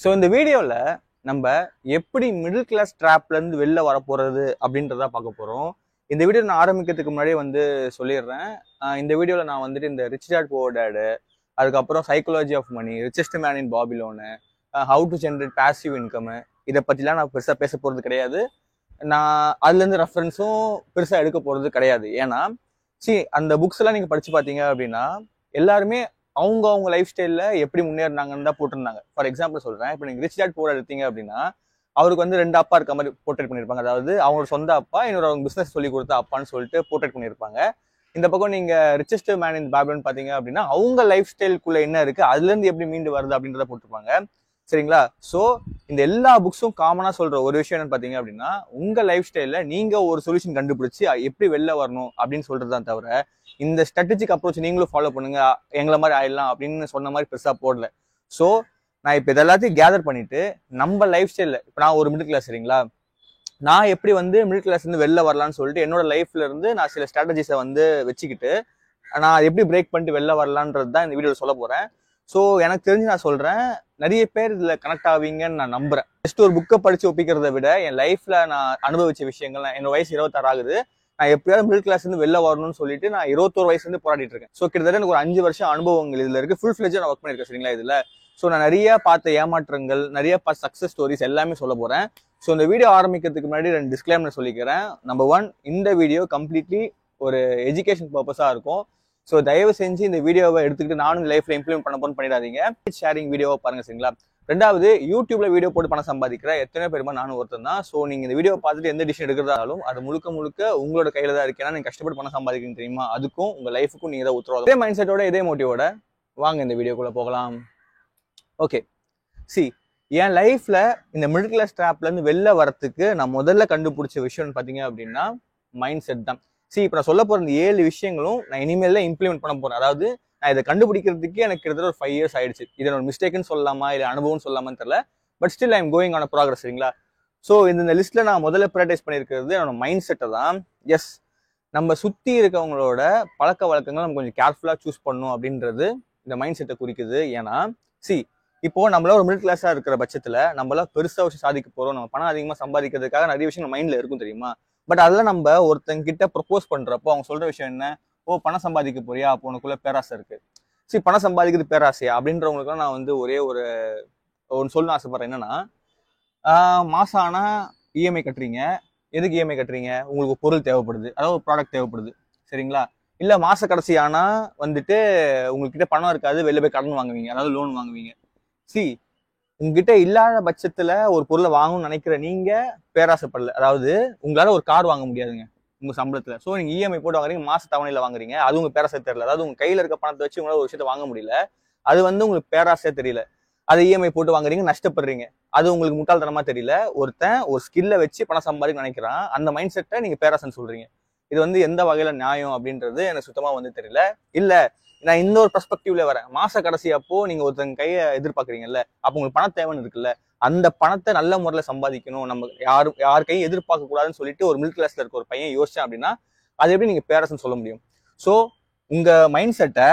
So இந்த வீடியோவில் நம்ம எப்படி மிடில் கிளாஸ் ட்ராப்லேருந்து வெளில வரப்போகிறது அப்படின்றத பார்க்க போகிறோம். இந்த வீடியோ நான் ஆரம்பிக்கிறதுக்கு முன்னாடியே சொல்லிடுறேன். இந்த வீடியோவில் நான் இந்த ரிச் டேட் புவர் டேடு, அதுக்கப்புறம் psychology of money, richest man in Babylon, how to generate passive income, இதை பற்றிலாம் நான் பெருசாக பேச போகிறது கிடையாது. நான் அதுலேருந்து ரெஃபரன்ஸும் பெருசாக எடுக்க போகிறது கிடையாது. ஏன்னா அந்த புக்ஸ் எல்லாம் நீங்கள் படித்து பார்த்தீங்க அப்படின்னா எல்லாருமே அவங்க லைஃப் ஸ்டைலில் எப்படி முன்னேறினாங்கன்னு தான் போட்டிருந்தாங்க. ஃபார் எக்ஸாம்பிள் சொல்கிறேன், இப்போ நீங்கள் ரிச் டேட் புவர் எடுத்தீங்க அப்படின்னா அவருக்கு 2 அப்பா இருக்க மாதிரி போர்ட்ரேட் பண்ணியிருப்பாங்க. அதாவது அவங்களோட சொந்த அப்பா, இன்னொரு அவங்க பிஸ்னஸ் சொல்லி கொடுத்த அப்பான்னு சொல்லிட்டு போர்ட்ரேட் பண்ணியிருப்பாங்க. இந்த பக்கம் நீங்கள் ரிச்சஸ்ட் மேன் இன் பாபிலோன் பார்த்தீங்க அப்படின்னா அவங்க லைஃப் ஸ்டைலுக்குள்ளே என்ன இருக்குது, அதுலேருந்து எப்படி மீண்டு வருது அப்படின்றத போட்டிருப்பாங்க. சரிங்களா? ஸோ இந்த எல்லா புக்ஸும் காமனாக சொல்கிற ஒரு விஷயம் என்னன்னு பார்த்தீங்க அப்படின்னா, உங்கள் லைஃப் ஸ்டைலில் நீங்கள் ஒரு சொல்யூஷன் கண்டுபிடிச்சி எப்படி வெளில வரணும் அப்படின்னு சொல்கிறது தான் தவிர, இந்த ஸ்ட்ராட்டஜிக் அப்ரோச் நீங்களும் ஃபாலோ பண்ணுங்க, எங்களை மாதிரி ஆயிடலாம் அப்படின்னு சொன்ன மாதிரி பெருசாக போடல. ஸோ நான் இப்போ இதெல்லாத்தையும் கேதர் பண்ணிட்டு நம்ம லைஃப் ஸ்டைலில், இப்போ நான் ஒரு மிடில் கிளாஸ், சரிங்களா, நான் எப்படி மிடில் கிளாஸ்லேருந்து வெளில வரலான்னு சொல்லிட்டு என்னோட லைஃப்ல இருந்து நான் சில ஸ்ட்ராட்டஜிஸை வச்சுக்கிட்டு நான் எப்படி பிரேக் பண்ணிட்டு வெளில வரலான்றது தான் இந்த வீடியோவில் சொல்ல போகிறேன். ஸோ எனக்கு தெரிஞ்சு நான் சொல்கிறேன், நிறைய பேர் இதில் கனெக்ட் ஆவீங்கன்னு நான் நம்புறேன். ஜஸ்ட் ஒரு புக்கை படித்து ஒப்பிக்கிறத விட என் லைஃப்பில் நான் அனுபவிச்ச விஷயங்கள், என்னோட வயசு 26 ஆகுது, நான் எப்படியாவது மிடில் கிளாஸ்லேருந்து வெளில வரணும்னு சொல்லிட்டு நான் 21 வயசுலேருந்து போராடிட்டு இருக்கேன். ஸோ கிட்டத்தட்ட எனக்கு ஒரு 5 வருஷம் அனுபவங்கள் இதில் இருக்குது. ஃபுல் ஃப்ளெஜ்ஜாக நான் ஒர்க் பண்ணியிருக்கேன், சரிங்களா இதில். ஸோ நான் நிறைய பார்த்த ஏமாற்றங்கள், நிறைய சக்ஸஸ் ஸ்டோரிஸ் எல்லாமே சொல்ல போகிறேன். ஸோ இந்த வீடியோ ஆரம்பிக்கிறதுக்கு முன்னாடி 2 டிஸ்க்ளைமர் சொல்லிக்கிறேன். நம்பர் 1, இந்த வீடியோ கம்ப்ளீட்லி ஒரு எஜுகேஷன் பர்பஸாக இருக்கும். ஸோ தயவு செஞ்சு இந்த வீடியோவை எடுத்துக்கிட்டு நானும் லைஃப்ல இம்ப்ளிமெண்ட் பண்ண போன்னு பண்ணிடாதீங்க. ஷேரிங் வீடியோவை பாருங்க, சரிங்களா. 2வது, யூடியூப்ல வீடியோ போட்டு பணம் சம்பாதிக்கிற எத்தனை பேருமா நானும் ஒருத்தன் தான். ஸோ நீங்க இந்த வீடியோ பார்த்துட்டு எந்த டிசிஷன் எடுக்கிறதாலும் அது முழுக்க உங்களோட கையில தான் இருக்கு. ஏன்னா நீங்க கஷ்டப்பட்டு பணம் சம்பாதிக்கிறீங்க தெரியுமா, அதுக்கும் உங்க லைஃபுக்கும் நீங்க தான் உத்தரவாதம். இதே மைண்ட் செட்டோட, இதே மோட்டிவோட வாங்க இந்த வீடியோக்குள்ள போகலாம். ஓகே, என் லைஃப்ல இந்த மிடில் கிளாஸ் ட்ராப்ல இருந்து வெளில வரத்துக்கு நான் முதல்ல கண்டுபிடிச்ச விஷயம்னு பாத்தீங்க அப்படின்னா மைண்ட் செட் தான். இப்போ நான் சொல்ல போற இந்த 7 விஷயங்களும் நான் இனிமேல் இம்ப்ளிமெண்ட் பண்ண போறேன். அதாவது நான் இதை கண்டுபிடிக்கிறதுக்கு எனக்கு கிட்டத்தட்ட ஒரு 5 இயர்ஸ் ஆயிடுச்சு. இதை ஒரு மிஸ்டேக்னு சொல்லலாமா இல்லை அனுபவம்னு சொல்லலாமான்னு தெரியல. But still I am going on progress, சரிங்களா. ஸோ இந்த லிஸ்ட்ல நான் முதல்ல ப்ரையாரிட்டைஸ் பண்ணியிருக்கிறது என்னோட மைண்ட் செட்டை தான். எஸ், நம்ம சுற்றி இருக்கவங்களோட பழக்க வழக்கங்கள் நம்ம கொஞ்சம் கேர்ஃபுல்லாக சூஸ் பண்ணணும் அப்படின்றது இந்த மைண்ட் செட்டை குறிக்குது. ஏன்னா இப்போ நம்மள ஒரு மிடில் கிளாஸாக இருக்கிற பட்சத்தில் நம்மளால பெருசாக விஷயம் சாதிக்க போகிறோம், நம்ம பணம் அதிகமாக சம்பாதிக்கிறதுக்காக நிறைய விஷயம் மைண்டில் இருக்கும் தெரியுமா. பட் அதெல்லாம் நம்ம ஒருத்தங்க கிட்ட ப்ரொப்போஸ் பண்றப்போ அவங்க சொல்ற விஷயம் என்ன, பணம் சம்பாதிக்க போறியா, அப்போ உனக்குள்ள பேராசை இருக்கு. பணம் சம்பாதிக்கிறது பேராசையா அப்படின்றவங்களுக்குலாம் நான் ஒரே ஒன்று சொல்லணும்னு ஆசைப்படுறேன். என்னன்னா, மாசம் ஆனா இஎம்ஐ கட்டுறீங்க. எதுக்கு இஎம்ஐ கட்டுறீங்க? உங்களுக்கு பொருள் தேவைப்படுது, அதாவது ஒரு ப்ராடக்ட் தேவைப்படுது, சரிங்களா. இல்ல மாச கடைசி ஆனா உங்ககிட்ட பணம் இருக்காது, வெளில போய் கடன் வாங்குவீங்க, அதாவது லோன் வாங்குவீங்க. உங்ககிட்ட இல்லாத பட்சத்துல ஒரு பொருளை வாங்கணும்னு நினைக்கிற நீங்க பேராசைப்படல. அதாவது உங்களால ஒரு கார் வாங்க முடியாதுங்க உங்க சம்பளத்துல. ஸோ நீங்க இஎம்ஐ போட்டு வாங்குறீங்க, மாச தவணையில வாங்குறீங்க, அது உங்க பேராசை தெரியல. அதாவது உங்க கையில இருக்க பணத்தை வச்சு உங்களால ஒரு விஷயத்த வாங்க முடியல, அது உங்களுக்கு பேராசையா தெரியல. அதை இஎம்ஐ போட்டு வாங்குறீங்க, நஷ்டப்படுறீங்க, அது உங்களுக்கு முட்டாள்தனமா தெரியல. ஒருத்தன் ஒரு ஸ்கில்லை வச்சு பணம் சம்பாதிக்க நினைக்கிறான், அந்த மைண்ட் செட்டை நீங்க பேராசைன்னு சொல்றீங்க. இது எந்த வகையில நியாயம் அப்படின்றது எனக்கு சுத்தமா தெரியல. இல்ல, நான் இந்த ஒரு பெர்ஸ்பெக்டிவ்ல வரேன். மாச கடைசி அப்போ நீங்க ஒருத்தங்க கையை எதிர்பார்க்குறீங்கல்ல, அப்போ உங்களுக்கு பணம் தேவைன்னு இருக்குல்ல, அந்த பணத்தை நல்ல முறையில சம்பாதிக்கணும், நம்ம யார் கையும் எதிர்பார்க்க கூடாதுன்னு சொல்லிட்டு ஒரு மிடில் கிளாஸ்ல இருக்க ஒரு பையன் யோசிச்சேன் அப்படின்னா அது எப்படி நீங்க பேரஸ்ன்னு சொல்ல முடியும்? ஸோ உங்க மைண்ட் செட்டை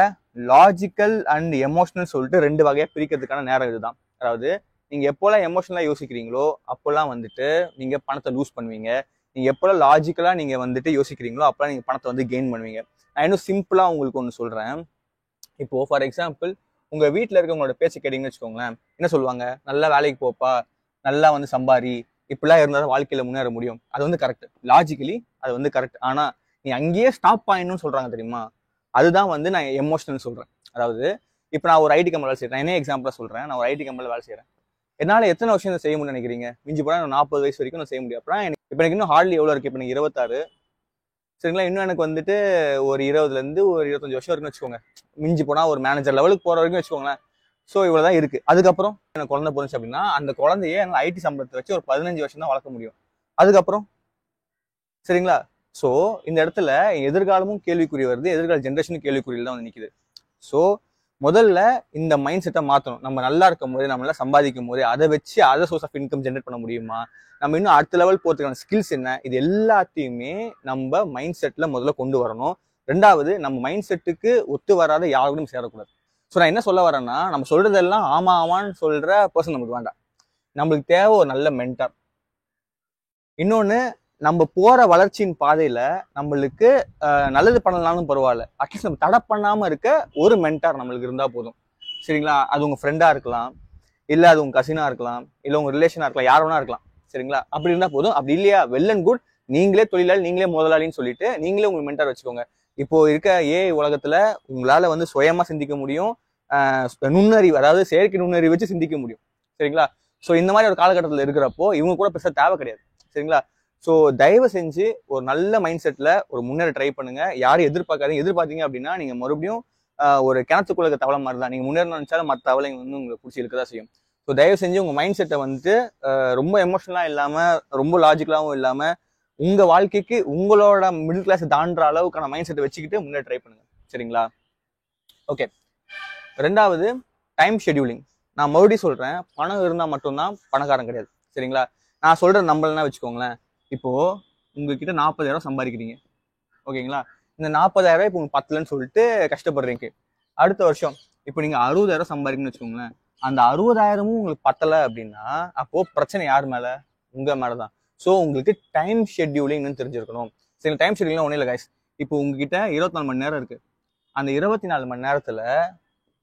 லாஜிக்கல் அண்ட் எமோஷனல் சொல்லிட்டு 2 வகையா பிரிக்கிறதுக்கான நேரம் இதுதான். அதாவது நீங்க எப்போல்லாம் எமோஷனலா யோசிக்கிறீங்களோ அப்போல்லாம் நீங்க பணத்தை லூஸ் பண்ணுவீங்க. நீங்க எப்போல்லாம் லாஜிக்கலா நீங்க யோசிக்கிறீங்களோ அப்போல்லாம் நீங்க பணத்தை கெயின் பண்ணுவீங்க. நான் இன்னும் சிம்பிளா உங்களுக்கு ஒன்று சொல்றேன். இப்போ ஃபார் எக்ஸாம்பிள், உங்க வீட்டில் இருக்கவங்களோட பேச்சு கேட்டீங்கன்னு வச்சுக்கோங்களேன், என்ன சொல்லுவாங்க? நல்லா வேலைக்கு போப்பா, நல்லா சம்பாரி, இப்படிலாம் இருந்தாலும் வாழ்க்கையில முன்னேற முடியும். அது கரெக்ட், லாஜிக்கலி அது கரெக்ட். ஆனா நீ அங்கேயே ஸ்டாப் ஆயிடணும்னு சொல்றாங்க தெரியுமா, அதுதான் நான் எமோஷனல் சொல்றேன். அதாவது இப்போ நான் ஒரு ஐடி கம்பெனி வேலை செய்யறேன். என்ன எக்ஸாம்பிளா சொல்றேன், நான் ஒரு ஐடி கம்பெனியில் வேலை செய்யறேன். என்னால எத்தனை வருஷம் செய்ய முடியும்னு நினைக்கிறீங்க? மிஞ்சி போனா 40 வயசு வரைக்கும் நான் செய்ய முடியும். அப்புறம் இப்போ எனக்கு இன்னும் ஹார்ட்லி எவ்வளோ இருக்கு? இப்போ எனக்கு 26, சரிங்களா. இன்னும் எனக்கு ஒரு 20ல இருந்து ஒரு 25 வருஷம் இருக்குன்னு வச்சுக்கோங்க. மிஞ்சி போனா ஒரு மேனேஜர் லெவலுக்கு போற வரைக்கும் வச்சுக்கோங்களேன். ஸோ இவ்வளவுதான் இருக்கு. அதுக்கப்புறம் எனக்கு குழந்தை போச்சு அப்படின்னா அந்த குழந்தைய எங்க ஐடி சம்பளத்தை வச்சு ஒரு 15 வருஷம் தான் வளர்க்க முடியும். அதுக்கப்புறம், சரிங்களா. ஸோ இந்த இடத்துல எதிர்காலமும் கேள்விக்குறி வருது, எதிர்கால ஜென்ரேஷனும் கேள்விக்குறியில் தான் நிக்குது. ஸோ முதல்ல இந்த மைண்ட் செட்டை மாற்றணும். நம்ம நல்லா இருக்கும் போது, நம்ம நல்லா சம்பாதிக்கும் போது அதை வச்சு அதை சோர்ஸ் ஆஃப் இன்கம் ஜென்ரேட் பண்ண முடியுமா, நம்ம இன்னும் அடுத்த லெவல் போறதுக்கான ஸ்கில்ஸ் என்ன, இது எல்லாத்தையுமே நம்ம மைண்ட் செட்ல முதல்ல கொண்டு வரணும். 2வது, நம்ம மைண்ட் செட்டுக்கு ஒத்து வராத யாரோடும் சேரக்கூடாது. ஸோ நான் என்ன சொல்ல வரேன்னா, நம்ம சொல்றதெல்லாம் ஆமா ஆமான்னு சொல்ற பர்சன் நமக்கு வேண்டாம். நம்மளுக்கு தேவை ஒரு நல்ல மென்டார். இன்னொன்னு, நம்ம போற வளர்ச்சியின் பாதையில நம்மளுக்கு நல்லது பண்ணலாம்னு பரவாயில்ல, அட்லீஸ்ட் நம்ம தடை பண்ணாம இருக்க ஒரு மென்டார் நம்மளுக்கு இருந்தா போதும். சரிங்களா? அது உங்க ஃப்ரெண்டா இருக்கலாம், இல்ல அது உங்க கசினா இருக்கலாம், இல்ல உங்க ரிலேஷனா இருக்கலாம், யார் வேணா இருக்கலாம். சரிங்களா? அப்படி இருந்தா போதும். அப்படி இல்லையா, வெல் அண்ட் குட். நீங்களே தொழிலாளி, நீங்களே முதலாளின்னு சொல்லிட்டு நீங்களே உங்களுக்கு மென்டார் வச்சுக்கோங்க. இப்போ இருக்க ஏஐ உலகத்துல உங்களால வந்து சுயமா சிந்திக்க முடியும், நுண்ணறிவு, அதாவது செயற்கை நுண்ணறிவு வச்சு சிந்திக்க முடியும். சரிங்களா? ஸோ இந்த மாதிரி ஒரு காலகட்டத்தில் இருக்கிறப்போ இவங்க கூட பெருசாக தேவை கிடையாது. சரிங்களா? ஸோ தயவு செஞ்சு ஒரு நல்ல மைண்ட் செட்ல ஒரு முன்னேற ட்ரை பண்ணுங்க. யாரும் எதிர்பார்க்காதீங்க. எதிர்பார்த்தீங்க அப்படின்னா நீங்க மறுபடியும் ஒரு கிணத்துக்குள்ள தவளை மாதிரி தான். நீங்க முன்னேற நினைச்சாலும் மற்ற தவளைங்க வந்து உங்களை பிடிச்சி இருக்கதான் செய்யும். ஸோ தயவு செஞ்சு உங்க மைண்ட் செட்டை வந்துட்டு ரொம்ப எமோஷனலா இல்லாம, ரொம்ப லாஜிக்கலாவும் இல்லாம, உங்க வாழ்க்கைக்கு உங்களோட மிடில் கிளாஸ் தாண்டுற அளவுக்கான மைண்ட் செட்டை வச்சுக்கிட்டு முன்னேற ட்ரை பண்ணுங்க. சரிங்களா? ஓகே. ரெண்டாவது, டைம் ஷெட்யூலிங். நான் மறுபடியும் சொல்றேன், பணம் இருந்தால் மட்டும்தான் பணக்காரன் கிடையாது. சரிங்களா? நான் சொல்ற நம்பலன்னா வச்சுக்கோங்களேன். இப்போ உங்ககிட்ட 40,000 சம்பாதிக்கிறீங்க, ஓகேங்களா? இந்த 40,000 இப்போ உங்களுக்கு பத்தலன்னு சொல்லிட்டு கஷ்டப்படுறீங்க. அடுத்த வருஷம் இப்போ நீங்க 60,000 சம்பாதிக்கணும்னு வச்சுக்கோங்களேன். அந்த 60,000மும் உங்களுக்கு பத்தலை அப்படின்னா அப்போ பிரச்சனை யார் மேல? உங்க மேலதான். ஸோ உங்களுக்கு டைம் ஷெட்யூலிங்னு தெரிஞ்சிருக்கணும். சரி, டைம் ஷெட்யூலிங் ஒன்றும் இல்லை கைஸ். இப்போ உங்ககிட்ட 24 மணி நேரம் இருக்கு. அந்த 24 மணி நேரத்துல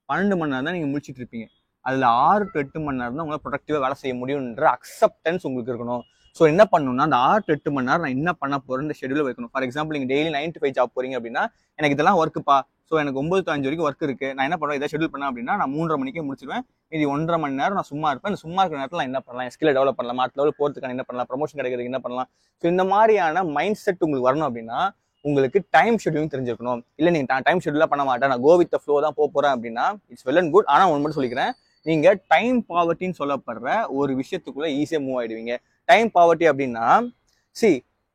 12 மணி நேரம் தான் நீங்க முடிச்சுட்டு இருப்பீங்க. அதுல 6 to 8 மணி நேரம் தான் உங்களால் ப்ரொடக்டிவா வேலை செய்ய முடியும்ன்ற அக்செப்டன்ஸ் உங்களுக்கு இருக்கணும். ஸோ என்ன பண்ணணும்னா, அந்த 6 to 8 மணி நேரம் நான் என்ன பண்ண போறேன்னு ஷெட்யூல் வைக்கணும். ஃபார் எக்ஸாம்பிள், நீங்க டெய்லி 9 to 5 ஜாப் போறீங்க அப்படின்னா, எனக்கு இதெல்லாம் ஒர்க்குப்பா, ஸோ எனக்கு 9 to 5 வரைக்கும் ஒர்க் இருக்கு, நான் என்ன பண்ணுவேன், இதை ஷெட்யூல் பண்ணேன் அப்படின்னா நான் 3:30 மணிக்கே முடிச்சிருவேன். இது 1.5 மணி நேரம் நான் சும்மா இருப்பேன். சும்மா இருக்கிற நேரத்தில் நான் என்ன பண்ணலாம், என் ஸ்கில்லை டெவலப் பண்ணலாம், அடுத்த லெவல் போறதுக்கான என்ன பண்ணலாம், ப்ரமோஷன் கிடைக்கிறதுக்கு என்ன பண்ணலாம். ஸோ இந்த மாதிரியான மைண்ட் செட் உங்களுக்கு வரணும் அப்படின்னா உங்களுக்கு டைம் ஷெட்யூலிங் தெரிஞ்சிருக்கணும். இல்லை நீங்க டைம் ஷெட்யூலாக பண்ண மாட்டேன், நான் கோ வித் த ஃப்ளோ தான் போறேன் அப்படின்னா இட்ஸ் வெல் அண்ட் குட். ஆனால் ஒன்று மட்டும் சொல்லிக்கிறேன், நீங்க டைம் பாவர்ட்டின்னு சொல்லப்படுற ஒரு விஷயத்துக்குள்ள ஈஸியா மூவ் ஆயிடுவீங்க. டைம் பாவர்ட்டி அப்படின்னா,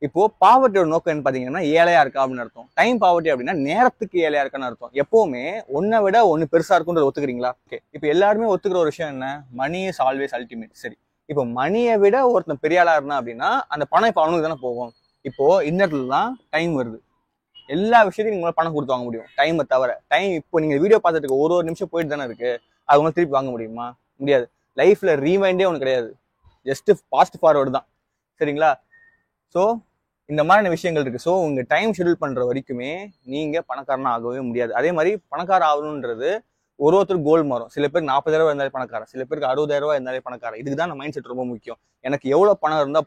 இப்போ பாவர்ட்டியோட நோக்கம் என்ன பாத்தீங்கன்னா ஏழையா இருக்கா அப்படின்னு அர்த்தம். டைம் பாவர்ட்டி அப்படின்னா நேரத்துக்கு ஏழையா இருக்கான்னு அர்த்தம். எப்பவுமே ஒன்னை விட ஒன்னு பெருசா இருக்கும்ன்றத ஒத்துக்கிறீங்களா? ஓகே. இப்போ எல்லாருமே ஒத்துக்கிற ஒரு விஷயம் என்ன, மணி இஸ் ஆல்வேஸ் அல்டிமேட். சரி, இப்போ மணியை விட ஒருத்தன் பெரிய ஆளா இருந்தா அப்படின்னா அந்த பணம் இப்போ அவனுக்கு தானே போகும். இப்போ இந்த இடத்துல தான் டைம் வருது. எல்லா விஷயத்தையும் நீங்க பணம் கொடுத்து வாங்க முடியும், டைமை தவிர. டைம் இப்போ நீங்க வீடியோ பார்த்துட்டு ஒரு நிமிஷம் போயிட்டு தானே இருக்கு, அது உங்களுக்கு திருப்பி வாங்க முடியுமா? முடியாது. லைஃப்ல ரீவைண்டே ஒன்று கிடையாது, ஜஸ்ட் ஃபாஸ்ட் ஃபார்வர்டு தான். சரிங்களா? ஸோ இந்த மாதிரியான விஷயங்கள் இருக்கு. ஸோ உங்க டைம் ஷெட்யூல் பண்ற வரைக்குமே நீங்க பணக்காரனா ஆகவே முடியாது. அதே மாதிரி பணக்காரன் ஆகணுன்றது ஒருத்தர் கோல் மாறும். சில பேருக்கு 40,000 இருந்தாலே பணக்காரன், சில பேருக்கு 60,000 இருந்தாலே பணக்காரன். இதுக்கு தான் மைண்ட் செட் ரொம்ப முக்கியம். எனக்கு எவ்வளவு பணம் இருந்தா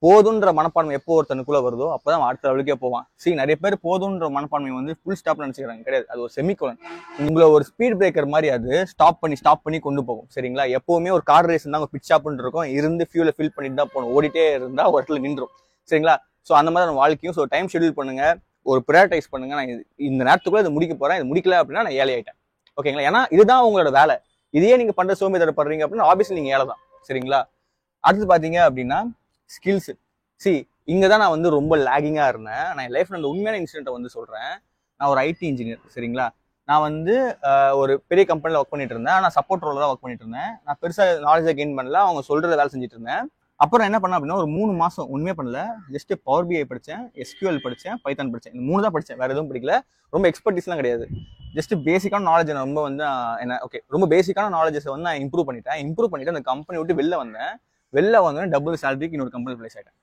போதுன்ற மனப்பான்மை எப்போ ஒருத்தனுக்குள்ள வருதோ அப்பதான் அடுத்த லெவலுக்கே போவான். நிறைய பேர் போதுன்ற மனப்பான்மை வந்து ஃபுல் ஸ்டாப் நினைச்சுக்கிறாங்க. கிடையாது, அது ஒரு செமிகோலன். உங்களை ஒரு ஸ்பீட் பிரேக்கர் மாதிரி அது ஸ்டாப் பண்ணி கொண்டு போகும். சரிங்களா? எப்பவுமே ஒரு கார் ரேஸ் இருந்தா பிட் ஸ்டாப்னு இருக்கும், இருந்து ஃபியூலை ஃபில் பண்ணிட்டு தான் போகணும். ஓடிட்டே இருந்தா ஒரு இடத்துல நின்றும். சரிங்களா? ஸோ அந்த மாதிரி வாழ்க்கையும். ஸோ டைம் ஷெட்யூல் பண்ணுங்க, ஒரு ப்ரையாரிட்டைஸ் பண்ணுங்க. நான் இந்த நேரத்துக்குள்ள இதை முடிக்க போறேன், இது முடிக்கல அப்படின்னா நான் ஏழை ஆயிட்டேன். ஓகேங்களா? ஏன்னா இதுதான் உங்களோட வேலை. இதையே நீங்க பண்ற சோம்பேறிப்படுறீங்க அப்படின்னா ஆப்வியஸ்லி நீங்க ஏழை தான். சரிங்களா? அடுத்து பாத்தீங்க அப்படின்னா ஸ்கில்ஸ். இங்கதான் நான் வந்து ரொம்ப லேகிங்கா இருந்தேன். நான் என் லைஃப்ல அந்த உண்மையான இன்சிடென்ட்டை வந்து சொல்றேன். நான் ஒரு ஐடி இன்ஜினியர். சரிங்களா? நான் வந்து ஒரு பெரிய கம்பெனில ஒர்க் பண்ணிட்டு இருந்தேன். ஆனால் சப்போர்ட் ரோல தான் ஒர்க் பண்ணிட்டு இருந்தேன். நான் பெருசா நாலேஜை கெயின் பண்ணல, அவங்க சொல்றத வேலை செஞ்சுட்டு இருந்தேன். அப்புறம் என்ன பண்ணேன் அப்படின்னா, ஒரு 3 மாசம் ஒண்ணுமே பண்ணல. ஜஸ்ட் பவர் பிஐ படிச்சேன், SQL படிச்சேன், பைத்தான் படிச்சேன். இந்த 3 தான் படிச்சேன், வேற எதுவும் படிக்கல. ரொம்ப எக்ஸ்பர்டிஸ்லாம் கிடையாது. ஜஸ்ட் பேசிக்கான நாலேஜ் ரொம்ப வந்து ரொம்ப பேசிக்கான நாலேஜஸ் வந்து நான் இம்ப்ரூவ் பண்ணிட்டு அந்த கம்பெனி விட்டு வெளில வந்தேன். டபுள் சேலரிக்கு இன்னொரு கம்பெனி பிளேஸ் ஆயிட்டேன்.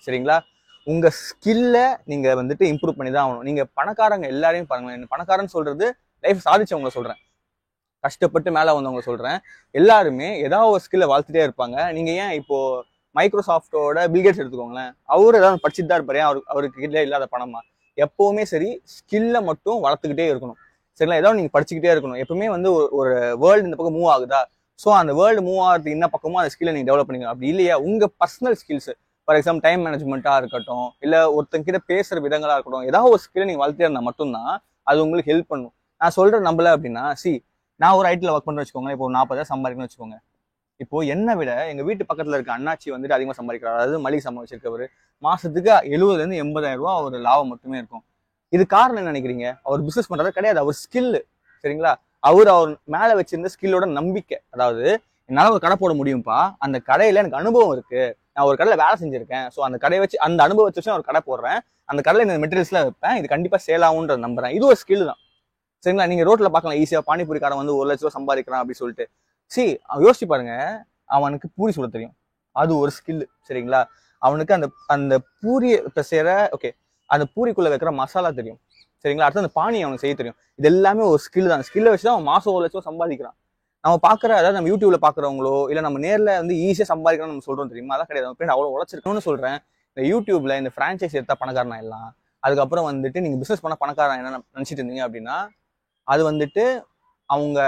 சரிங்களா? உங்க ஸ்கில்ல நீங்க வந்துட்டு இம்ப்ரூவ் பண்ணி தான் ஆகணும். நீங்க பணக்காரங்க எல்லாரையும் பாருங்களேன். பணக்காரன்னு சொல்றது லைஃப் சாதிச்சவங்க சொல்றேன், கஷ்டப்பட்டு மேல வந்தவங்க சொல்றேன். எல்லாருமே ஏதாவது ஒரு ஸ்கில்ல வளர்த்துட்டே இருப்பாங்க. நீங்க ஏன் இப்போ மைக்ரோசாஃப்டோட பில்கேட்ஸ் எடுத்துக்கோங்களேன், அவரு ஏதாவது படிச்சுட்டு தான் இருப்பாரு. அவருக்கு கிட்ட இல்லாத பணமா? எப்பவுமே சரி, ஸ்கில்ல மட்டும் வளர்த்துக்கிட்டே இருக்கணும். சரிங்களா? ஏதாவது நீங்க படிச்சுக்கிட்டே இருக்கணும். எப்பவுமே வந்து ஒரு வேர்ல்டு இந்த பக்கம் மூவ் ஆகுதா, ஸோ அந்த வேர்ல்டு மூவ் ஆகிறதுக்கு என்ன பக்கமோ அந்த ஸ்கில்லை நீங்க டெவலப் பண்ணிக்கணும். அப்படி இல்லையா, உங்க personal skills, for example time மேனேஜ்மெண்ட்டா இருக்கட்டும், இல்ல ஒருத்தங்கிட்ட பேசுற விதங்களா இருக்கட்டும், ஏதாவது ஒரு ஸ்கில்லை நீங்க வளர்த்தே இருந்தா மட்டும்தான் அது உங்களுக்கு ஹெல்ப் பண்ணும். நான் சொல்றேன் நம்பல அப்படின்னா, நான் ஒரு ஐடில ஒர்க் பண்ண வச்சுக்கோங்க. இப்போ 40,000 சம்பாதிக்கணும்னு வச்சுக்கோங்க. இப்போ என்னை விட எங்க வீட்டு பக்கத்துல இருக்க அண்ணாச்சி வந்துட்டு அதிகமா சம்பாதிக்கிறார். அதாவது மளிகை சாமான் வச்சிருக்கவர். மாசத்துக்கு 70,000 to 80,000 ஒரு லாபம் மட்டுமே இருக்கும். இது காரணம் என்ன நினைக்கிறீங்க? அவர் பிசினஸ் பண்றது கிடையாது, அவர் ஸ்கில். சரிங்களா? அவர் மேல வச்சிருந்த ஸ்கில்லோட நம்பிக்கை. அதாவது என்னால ஒரு கடை போட முடியும்ப்பா, அந்த கடையில எனக்கு அனுபவம் இருக்கு, நான் ஒரு கடையில வேலை செஞ்சிருக்கேன், ஸோ அந்த கடையை வச்சு அந்த அனுபவத்தை வச்சு ஒரு கடை போடுறேன், அந்த கடையில இந்த மெட்டீரியல்ஸ்லாம் வைப்பேன், இது கண்டிப்பா சேல் ஆகும்ன்றத நம்புறேன். இது ஒரு ஸ்கில் தான். சரிங்களா? நீங்க ரோட்ல பார்க்கலாம் ஈஸியா பானிபூரிக்காரன் வந்து 1 லட்ச ரூபா சம்பாதிக்கிறான் அப்படின்னு சொல்லிட்டு. யோசிச்சு பாருங்க, அவனுக்கு பூரி சுட தெரியும், அது ஒரு ஸ்கில். சரிங்களா? அவனுக்கு அந்த அந்த பூரி செய்யற ஓகே அந்த பூரிக்குள்ள வைக்கிற மசாலா தெரியும். சரிங்களா? அடுத்து அந்த பானி அவனுக்கு செய்ய தெரியும். இது எல்லாமே ஒரு ஸ்கில் தான். ஸ்கில்லை வச்சுதான் அவன் மாசம் 1 லட்சம் சம்பாதிக்கிறான். நம்ம பாக்குற, அதாவது நம்ம யூடியூப்ல பாக்குறவங்களோ இல்ல நம்ம நேர்ல வந்து ஈஸியா சம்பாதிக்கணும்னு நம்ம சொல்றோம் தெரியுமா? அதான் கிடையாது. நம்ம அவ்வளவு உழைச்சிருக்கணும்னு சொல்றேன். இந்த யூடியூப்ல இந்த பிரான்சைஸ் எடுத்தா பணக்காரனா எல்லாம், அதுக்கப்புறம் வந்துட்டு நீங்க பிசினஸ் பண்ண பணக்காரன் என்ன நினைச்சிட்டு இருந்தீங்க அப்படின்னா, அது வந்துட்டு அவங்க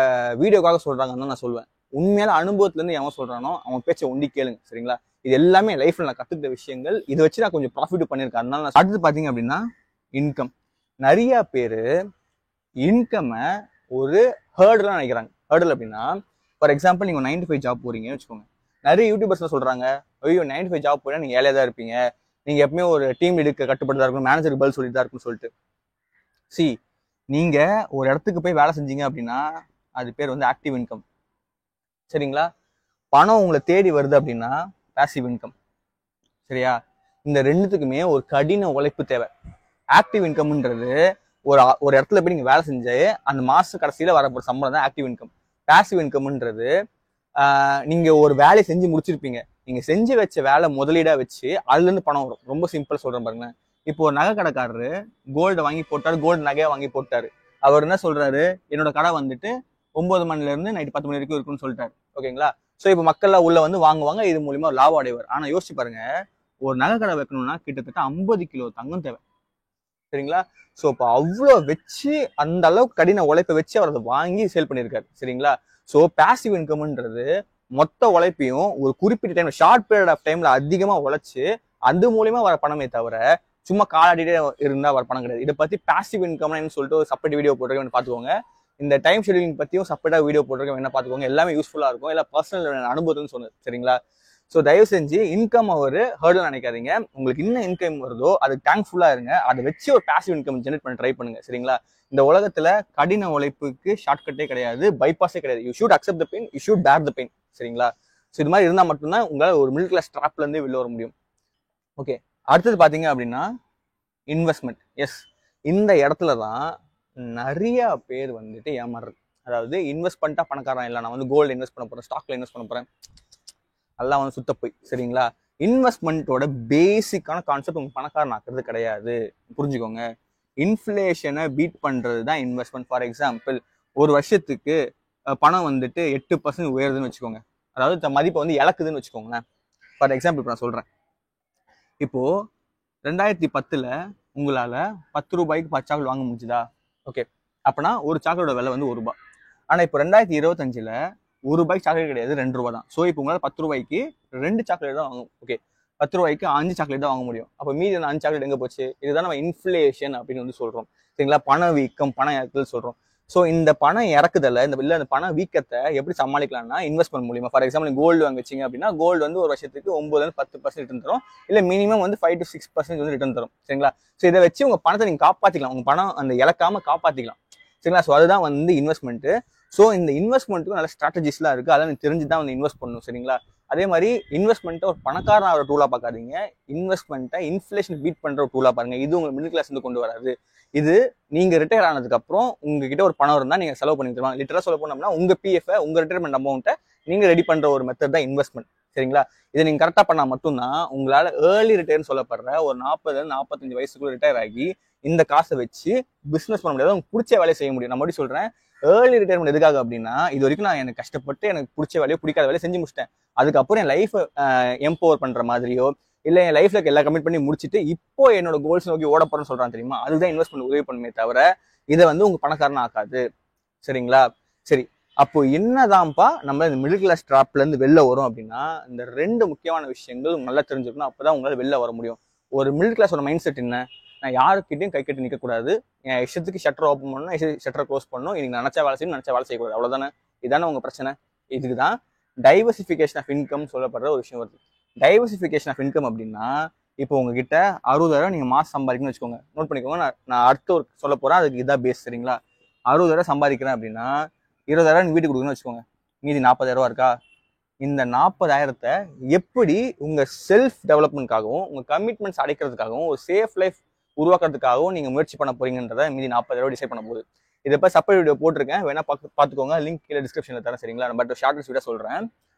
வீடியோக்காக சொல்றாங்கன்னு நான் சொல்லுவேன். உண்மையான அனுபவத்துல இருந்து எவன் சொல்றானோ அவன் பேச்சை ஒண்டி கேளுங்க. சரிங்களா? இது எல்லாமே லைஃப்ல நான் கத்துக்கிட்ட விஷயங்கள். இதை வச்சு நான் கொஞ்சம் ப்ராஃபிட் பண்ணியிருக்கேன். அதனால நான் அடுத்து பாத்தீங்க அப்படின்னா இன்கம். நிறைய பேரு இன்கம் ஒரு ஹேர்டலா நினைக்கிறாங்க. ஹேர்டல் அப்படின்னா, ஃபார் எக்ஸாம்பிள் நீங்க 9 to 5 ஜாப் போறீங்கன்னு வச்சுக்கோங்க. நிறைய யூடியூபர்ஸ் சொல்றாங்க, ஐயோ 9 to 5 ஜாப் போனா நீங்க ஏழையா தான் இருப்பீங்க, நீங்க எப்பவுமே ஒரு டீம் லீடுக்கு கட்டுப்பட்டு தான் இருக்கணும், மேனேஜருக்கு பதில் சொல்லிட்டு தான் இருக்குன்னு சொல்லிட்டு. நீங்க ஒரு இடத்துக்கு போய் வேலை செஞ்சீங்க அப்படின்னா அது பேர் வந்து ஆக்டிவ் இன்கம். சரிங்களா? பணம் உங்களை தேடி வருது அப்படின்னா பாசிவ் இன்கம். சரியா? இந்த ரெண்டுத்துக்குமே ஒரு கடின உழைப்பு தேவை. ஆக்டிவ் இன்கம்ன்றது ஒரு இடத்துல போய் நீங்க வேலை செஞ்சு அந்த மாச கடைசியில வரப்போற சம்பளம் தான் ஆக்டிவ் இன்கம். பாசிவ் இன்கம்ன்றது நீங்க ஒரு வேலையை செஞ்சு முடிச்சிருப்பீங்க, நீங்க செஞ்சு வச்ச வேலை முதலீடா வச்சு அதுல இருந்து பணம் வரும். ரொம்ப சிம்பிள் சொல்றேன் பாருங்க. இப்போ ஒரு நகை கடைக்காரரு கோல்டு வாங்கி போட்டாரு, கோல்டு நகையா வாங்கி போட்டாரு. அவர் என்ன சொல்றாரு, என்னோட கடை வந்துட்டு 9 மணில இருந்து நைட் 10 மணி வரைக்கும் இருக்குன்னு சொல்லிட்டாரு. ஓகேங்களா? சோ இப்போ மக்கள்லாம் உள்ள வந்து வாங்குவாங்க, இது மூலியமா லாபம் அடைவார். ஆனா யோசிச்சு பாருங்க, ஒரு நகை கடை வைக்கணும்னா கிட்டத்தட்ட 50 கிலோ தங்கம் தேவை. சரிங்களா? சோ இப்போ அவ்வளோ வச்சு அந்த அளவுக்கு கடின உழைப்பை வச்சு அவர் அதை வாங்கி சேல் பண்ணியிருக்காரு. சரிங்களா? சோ பாசிவ் இன்கம்ன்றது மொத்த உழைப்பையும் ஒரு குறிப்பிட்ட டைம், ஷார்ட் பீரியட் ஆஃப் டைம்ல அதிகமா உழைச்சு அது மூலியமா வர பணமே தவிர சும்மா காலாடிட்டே இருந்தா வர பணம் கிடையாது. இதை பத்தி பாசிவ் இன்கம்னு சொல்லிட்டு ஒரு செப்பரேட் வீடியோ போட்டிருக்கேன், பாத்துக்கோங்க. இந்த டைம் ஷெடியூலிங் பத்தியும் செப்பரேட்டா வீடியோ போட்டிருக்கேன், என்ன பாத்துக்கோங்க. எல்லாமே யூஸ்ஃபுல்லா இருக்கும், இல்ல பர்சனல் அனுபவம்னு சொன்னது. சரிங்களா? ஸோ தயவு செஞ்சு இன்கம் ஒரு ஹேர்டல் நினைக்காதீங்க. உங்களுக்கு இன்னும் இன்கம் வருதோ அதுக்கு தேங்க்ஃபுல்லா இருங்க. அதை வச்சு ஒரு பாசிவ் இன்கம் ஜெனரேட் பண்ண ட்ரை பண்ணுங்க. சரிங்களா? இந்த உலகத்துல கடின உழைப்புக்கு ஷார்ட்கட்டே கிடையாது, பைபாஸே கிடையாது. You should accept the pain, you should பேர் த பெயின். சரிங்களா? ஸோ இது மாதிரி இருந்தால் மட்டும்தான் உங்களால் ஒரு மிடில் கிளாஸ் ட்ராப்ல இருந்தே வெளில வர முடியும். ஓகே, அடுத்தது பாத்தீங்க அப்படின்னா இன்வெஸ்ட்மெண்ட். எஸ், இந்த இடத்துல தான் நிறைய பேர் வந்துட்டு ஏமாறுறது. அதாவது இன்வெஸ்ட் பண்ணிட்டா பணக்காரன் இல்லை, நான் வந்து கோல்டு இன்வெஸ்ட் பண்ண போறேன், ஸ்டாக்ல இன்வெஸ்ட் பண்ண போறேன், அதெல்லாம் வந்து சுத்த போய். சரிங்களா? இன்வெஸ்ட்மெண்ட்டோட பேசிக்கான கான்செப்ட் உங்க பணக்காரன் ஆக்குறது கிடையாது, புரிஞ்சுக்கோங்க. இன்ஃப்ளேஷனை பீட் பண்றது தான் இன்வெஸ்ட்மெண்ட். ஃபார் எக்ஸாம்பிள், ஒரு வருஷத்துக்கு பணம் வந்துட்டு 8% உயருதுன்னு வச்சுக்கோங்க, அதாவது மதிப்பை வந்து இழக்குதுன்னு வச்சுக்கோங்களேன். ஃபார் எக்ஸாம்பிள் இப்போ நான் சொல்றேன், இப்போ 2010 உங்களால 10 ரூபாய்க்கு 10 சாக்லேட் வாங்க முடிஞ்சுதா? ஓகே, அப்பனா ஒரு சாக்லேட்டோட விலை வந்து 1 ரூபாய். ஆனா இப்போ 2025 1 ரூபாய்க்கு சாக்லேட் கிடையாது, 2 ரூபாய் தான். ஸோ இப்போ உங்களால் 10 ரூபாய்க்கு 2 சாக்லேட் தான் வாங்க. ஓகே, 10 ரூபாய்க்கு 5 சாக்லேட் தான் வாங்க முடியும். அப்போ மீதி 5 சாக்லேட் எங்க போச்சு? இதுதான் நம்ம இன்ஃப்ளேஷன் அப்படின்னு வந்து சொல்றோம். சரிங்களா? பண வீக்கம், பணம் இறக்குதல் சொல்றோம். ஸோ இந்த பணம் இறக்குதல, இந்த பண வீக்கத்தை எப்படி சமாளிக்கலாம்னா இன்வெஸ்ட்மெண்ட் மூலியமா. ஃபார் எக்ஸாம்பிள் கோல்டு வாங்க வச்சிங்க அப்படின்னா கோல்டு வந்து ஒரு வருஷத்துக்கு 9-10% ரிட்டர்ன் தரும், இல்ல மினிமம் வந்து 5 to 6% வந்து ரிட்டர்ன் தரும். சரிங்களா? ஸோ இதை வச்சு உங்க பணத்தை நீங்க காப்பாத்திக்கலாம், உங்க பணம் அந்த இழக்காம காப்பாத்திக்கலாம். சரிங்களா? ஸோ அதுதான் வந்து இன்வெஸ்ட்மெண்ட். ஸோ இந்த இன்வெஸ்ட்மெண்ட்டுக்கும் நல்ல ஸ்ட்ராட்டஜிஸ்லாம் இருக்கு, அதெல்லாம் நீங்க தெரிஞ்சுதான் வந்து இன்வெஸ்ட் பண்ணணும். சரிங்களா? அதே மாதிரி இன்வெஸ்ட்மெண்ட்டை ஒரு பணக்காரன் ஆகிற டூலா பார்க்காதீங்க, இன்வெஸ்ட்மெண்ட்டை இன்ஃப்ளேஷன் பீட் பண்ற ஒரு டூலா பாருங்க. இது உங்க மிடில் கிளாஸ் வந்து கொண்டு வராது. இது நீங்க ரிட்டையர் ஆனதுக்கு அப்புறம் உங்ககிட்ட ஒரு பணம் இருந்தா நீங்க செலவு பண்ணி தருவாங்க. லிட்டரா சொல்ல போனோம்னா உங்க பிஎஃப், உங்க ரிட்டையர்மெண்ட் அமௌண்ட்டை நீங்க ரெடி பண்ற ஒரு மெத்தட் தான் இன்வெஸ்ட்மெண்ட். சரிங்களா? இதை நீங்க கரெக்டா பண்ணா மட்டும்தான் உங்களால ஏர்லி ரிட்டையர்னு சொல்லப்படுற ஒரு 40-45 வயசுக்குள்ள ரிட்டையர் ஆகி இந்த காசை வச்சு பிசினஸ் பண்ண முடியாது, உங்களுக்கு பிடிச்ச வேலையை செய்ய முடியும். நான் மறுபடியும் சொல்றேன், ஏர்லி ரிட்டையர்மெண்ட் எதுக்காக அப்படின்னா, இது வரைக்கும் நான் எனக்கு கஷ்டப்பட்டு எனக்கு பிடிச்ச வேலையோ பிடிக்காத வேலையை செஞ்சு முடிச்சிட்டேன், அதுக்கப்புறம் என் லைஃப் எம்பவர் பண்ற மாதிரியோ இல்ல என் லைஃப்ல எல்லா கமிட் பண்ணி முடிச்சுட்டு இப்போ என்னோட கோல்ஸ் நோக்கி ஓட போறேன்னு சொல்றான் தெரியுமா, அதுதான் இன்வெஸ்ட்மெண்ட் உதவி பண்ணுமே தவிர இதை வந்து உங்க பணக்காரன் ஆக்காது. சரிங்களா? சரி, அப்போ என்னதான்ப்பா நம்ம இந்த மிடில் கிளாஸ் ட்ராப்ல இருந்து வெளில வரும் அப்படின்னா, இந்த 2 முக்கியமான விஷயங்கள் நல்லா தெரிஞ்சுக்கணும். அப்பதான் உங்களால வெளில வர முடியும். ஒரு மிடில் கிளாஸோட மைண்ட் செட் என்ன, நான் யாருக்கிட்டையும் கை கட்டி நிற்க கூடாது, என் இஷ்டத்துக்கு ஷட்டர் ஓப்பன் பண்ணணும், ஷட்டரை க்ளோஸ் பண்ணணும், இன்னைக்கு நினைச்சா வேலை செய்யணும், நினைச்சா வேலை செய்யக்கூடாது, அவ்வளவுதானே? இதானே உங்க பிரச்சனை. இதுக்குதான் டைவர்சிஃபிகேஷன் ஆஃப் இன்கம் சொல்லப்படுற ஒரு விஷயம் வருது. டைவர்சிஃபிகேஷன் ஆஃப் இன்கம் அப்படின்னா, இப்போ உங்ககிட்ட 60,000 நீங்க மாசம் சம்பாதிக்கணும்னு வச்சுக்கோங்க. நோட் பண்ணிக்கோங்க, நான் அடுத்த ஒரு சொல்ல போறேன், அதுக்கு இதான் பேஸ். சரிங்களா? 60,000 சம்பாதிக்கிறேன் அப்படின்னா 20,000 நீ வீட்டுக்கு கொடுக்கணும்னு வச்சுக்கோங்க, மீதி 40,000 இருக்கா? இந்த 40,000 எப்படி உங்க செல்ஃப் டெவலப்மெண்ட்காகவும் உங்க கமிட்மெண்ட்ஸ் அடைக்கிறதுக்காகவும் ஒரு சேஃப் லைஃப் உருவாக்குறதுக்காகவும் நீங்க முயற்சி பண்ண போறீங்கன்றத மீதி 40,000 டிசைட் பண்ண போகுது. இதை இப்போ செப்பரேட் வீடியோ போட்டிருக்கேன், வேணா பார்த்துக்கோங்க, லிங்க் கீழே டிஸ்கிரிப்ஷனில் தரேன். சரிங்களா? பட் ஷார்ட் வீடியோ சொல்கிறேன்.